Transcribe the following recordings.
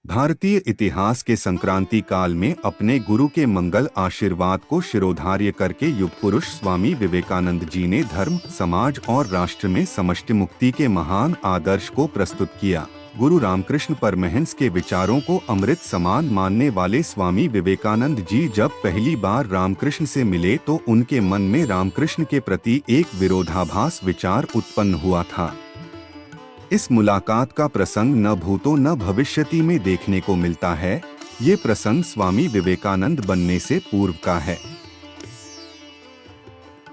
भारतीय इतिहास के संक्रांति काल में अपने गुरु के मंगल आशीर्वाद को शिरोधार्य करके युग पुरुष स्वामी विवेकानंद जी ने धर्म, समाज और राष्ट्र में समष्टि मुक्ति के महान आदर्श को प्रस्तुत किया। गुरु रामकृष्ण परमहंस के विचारों को अमृत समान मानने वाले स्वामी विवेकानंद जी जब पहली बार रामकृष्ण से मिले तो उनके मन में रामकृष्ण के प्रति एक विरोधाभास विचार उत्पन्न हुआ था। इस मुलाकात का प्रसंग न भूतो न भविष्यति में देखने को मिलता है। ये प्रसंग स्वामी विवेकानंद बनने से पूर्व का है।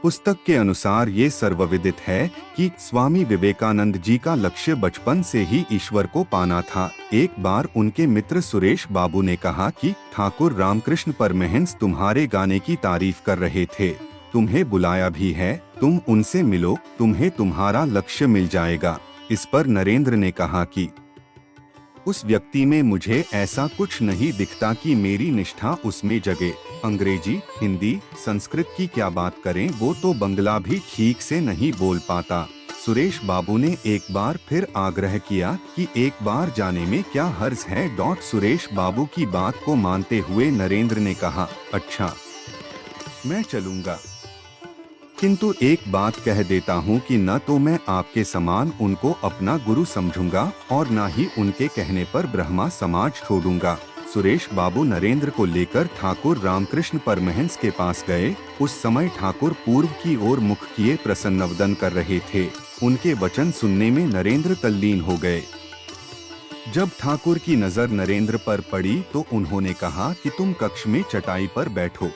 पुस्तक के अनुसार ये सर्वविदित है कि स्वामी विवेकानंद जी का लक्ष्य बचपन से ही ईश्वर को पाना था। एक बार उनके मित्र सुरेश बाबू ने कहा कि ठाकुर रामकृष्ण परमहंस तुम्हारे गाने की तारीफ कर रहे थे, तुम्हें बुलाया भी है, तुम उनसे मिलो, तुम्हें तुम्हारा लक्ष्य मिल जाएगा। इस पर नरेंद्र ने कहा कि उस व्यक्ति में मुझे ऐसा कुछ नहीं दिखता कि मेरी निष्ठा उसमें जगे। अंग्रेजी, हिंदी, संस्कृत की क्या बात करें, वो तो बंगला भी ठीक से नहीं बोल पाता। सुरेश बाबू ने एक बार फिर आग्रह किया कि एक बार जाने में क्या हर्ज है। सुरेश बाबू की बात को मानते हुए नरेंद्र ने कहा, अच्छा, मैं चलूंगा, किंतु एक बात कह देता हूँ कि न तो मैं आपके समान उनको अपना गुरु समझूंगा और न ही उनके कहने पर ब्रह्मा समाज छोड़ूंगा। सुरेश बाबू नरेंद्र को लेकर ठाकुर रामकृष्ण परमहंस के पास गए। उस समय ठाकुर पूर्व की ओर मुख किए प्रसन्नवदन कर रहे थे। उनके वचन सुनने में नरेंद्र तल्लीन हो गए। जब ठाकुर की नजर नरेंद्र पर पड़ी तो उन्होंने कहा कि तुम कक्ष में चटाई पर बैठो।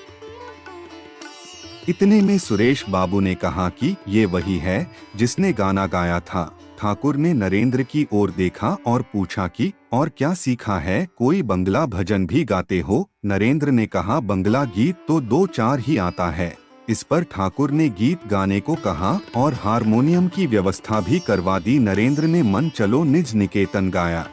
इतने में सुरेश बाबू ने कहा कि ये वही है जिसने गाना गाया था। ठाकुर ने नरेंद्र की ओर देखा और पूछा कि और क्या सीखा है, कोई बंगला भजन भी गाते हो? नरेंद्र ने कहा, बंगला गीत तो 2-4 ही आता है। इस पर ठाकुर ने गीत गाने को कहा और हारमोनियम की व्यवस्था भी करवा दी। नरेंद्र ने मन चलो निज निकेतन गाया।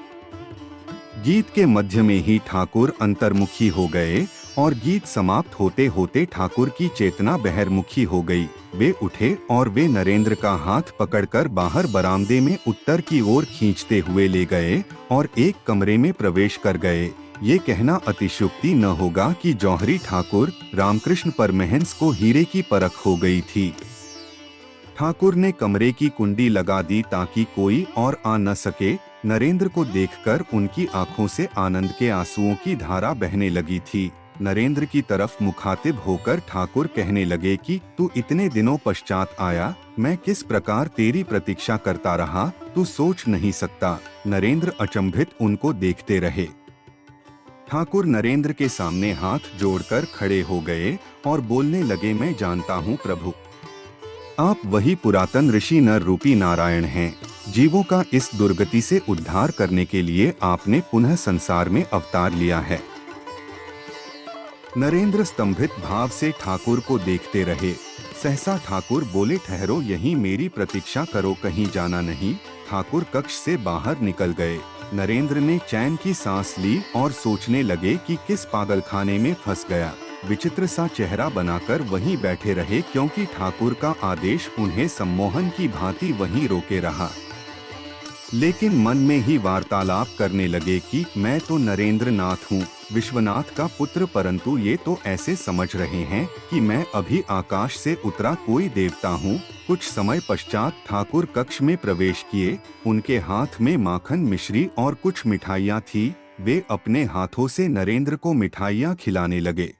गीत के मध्य में ही ठाकुर अंतर्मुखी हो गए और गीत समाप्त होते होते ठाकुर की चेतना बहिर्मुखी हो गई। वे उठे और वे नरेंद्र का हाथ पकड़कर बाहर बरामदे में उत्तर की ओर खींचते हुए ले गए और एक कमरे में प्रवेश कर गए। ये कहना अतिशयोक्ति न होगा कि जौहरी ठाकुर रामकृष्ण परमहंस को हीरे की परख हो गई थी। ठाकुर ने कमरे की कुंडी लगा दी ताकि कोई और आ न सके। नरेंद्र को देखकर उनकी आंखों से आनंद के आंसुओं की धारा बहने लगी थी। नरेंद्र की तरफ मुखातिब होकर ठाकुर कहने लगे कि तू इतने दिनों पश्चात आया, मैं किस प्रकार तेरी प्रतीक्षा करता रहा, तू सोच नहीं सकता। नरेंद्र अचंभित उनको देखते रहे। ठाकुर नरेंद्र के सामने हाथ जोड़कर खड़े हो गए और बोलने लगे, मैं जानता हूँ प्रभु, आप वही पुरातन ऋषि नर रूपी नारायण हैं। जीवों का इस दुर्गति से उद्धार करने के लिए आपने पुनः संसार में अवतार लिया है। नरेंद्र स्तंभित भाव से ठाकुर को देखते रहे। सहसा ठाकुर बोले, ठहरो, यहीं मेरी प्रतीक्षा करो, कहीं जाना नहीं। ठाकुर कक्ष से बाहर निकल गए। नरेंद्र ने चैन की सांस ली और सोचने लगे कि किस पागलखाने में फंस गया। विचित्र सा चेहरा बनाकर वहीं बैठे रहे क्योंकि ठाकुर का आदेश उन्हें सम्मोहन की भांति वहीं रोके रहा। लेकिन मन में ही वार्तालाप करने लगे कि मैं तो नरेंद्र नाथ हूँ, विश्वनाथ का पुत्र, परंतु ये तो ऐसे समझ रहे हैं कि मैं अभी आकाश से उतरा कोई देवता हूँ। कुछ समय पश्चात ठाकुर कक्ष में प्रवेश किए। उनके हाथ में माखन, मिश्री और कुछ मिठाइयाँ थी। वे अपने हाथों से नरेंद्र को मिठाइयाँ खिलाने लगे।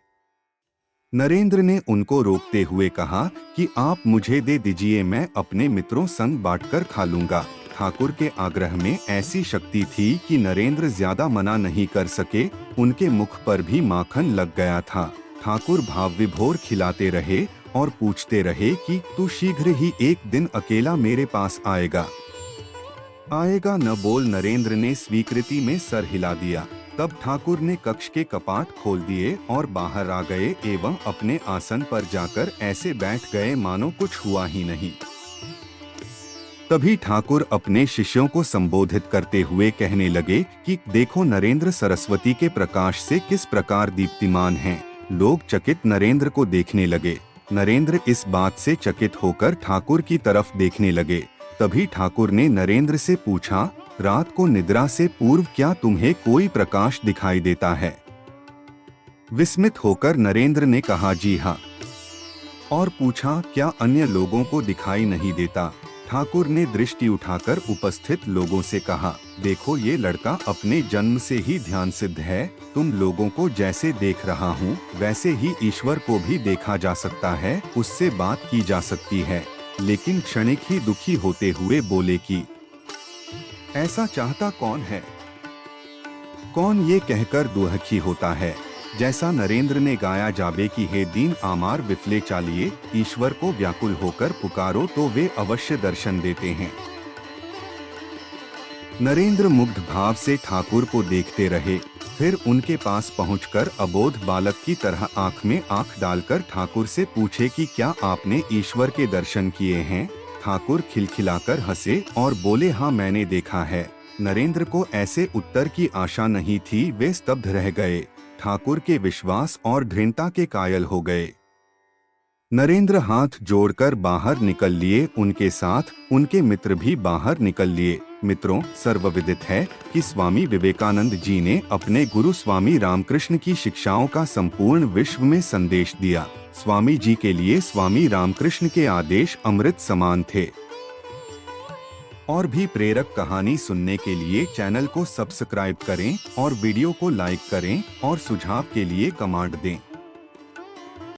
नरेंद्र ने उनको रोकते हुए कहा कि आप मुझे दे दीजिए, मैं अपने मित्रों संग बांटकर खा लूंगा। ठाकुर के आग्रह में ऐसी शक्ति थी कि नरेंद्र ज्यादा मना नहीं कर सके। उनके मुख पर भी माखन लग गया था। ठाकुर भाव विभोर खिलाते रहे और पूछते रहे कि तू शीघ्र ही एक दिन अकेला मेरे पास आएगा न बोल। नरेंद्र ने स्वीकृति में सर हिला दिया। तब ठाकुर ने कक्ष के कपाट खोल दिए और बाहर आ गए एवं अपने आसन पर जाकर ऐसे बैठ गए मानो कुछ हुआ ही नहीं। तभी ठाकुर अपने शिष्यों को संबोधित करते हुए कहने लगे कि देखो, नरेंद्र सरस्वती के प्रकाश से किस प्रकार दीप्तिमान हैं। लोग चकित नरेंद्र को देखने लगे। नरेंद्र इस बात से चकित होकर ठाकुर की तरफ देखने लगे। तभी ठाकुर ने नरेंद्र से पूछा, रात को निद्रा से पूर्व क्या तुम्हें कोई प्रकाश दिखाई देता है? विस्मित होकर नरेंद्र ने कहा, जी हाँ। और पूछा, क्या अन्य लोगों को दिखाई नहीं देता? ठाकुर ने दृष्टि उठाकर उपस्थित लोगों से कहा, देखो ये लड़का अपने जन्म से ही ध्यान सिद्ध है। तुम लोगों को जैसे देख रहा हूँ वैसे ही ईश्वर को भी देखा जा सकता है, उससे बात की जा सकती है। लेकिन क्षणिक ही दुखी होते हुए बोले कि ऐसा चाहता कौन है? कौन ये कहकर दुखी होता है? जैसा नरेंद्र ने गाया जाबे कि हे दीन आमार विफले चालिए, ईश्वर को व्याकुल होकर पुकारो तो वे अवश्य दर्शन देते हैं। नरेंद्र मुग्ध भाव से ठाकुर को देखते रहे, फिर उनके पास पहुंचकर अबोध बालक की तरह आंख में आंख डालकर ठाकुर से पूछे कि क्या आपने ईश्वर के दर्शन किए हैं? ठाकुर खिलखिलाकर हंसे और बोले, हाँ मैंने देखा है। नरेंद्र को ऐसे उत्तर की आशा नहीं थी, वे स्तब्ध रह गए। ठाकुर के विश्वास और दृढ़ता के कायल हो गए। नरेंद्र हाथ जोड़कर बाहर निकल लिए, उनके साथ उनके मित्र भी बाहर निकल लिए। मित्रों, सर्वविदित है कि स्वामी विवेकानंद जी ने अपने गुरु स्वामी रामकृष्ण की शिक्षाओं का संपूर्ण विश्व में संदेश दिया। स्वामी जी के लिए स्वामी रामकृष्ण के आदेश अमृत समान थे। और भी प्रेरक कहानी सुनने के लिए चैनल को सब्सक्राइब करें और वीडियो को लाइक करें और सुझाव के लिए कमेंट दें।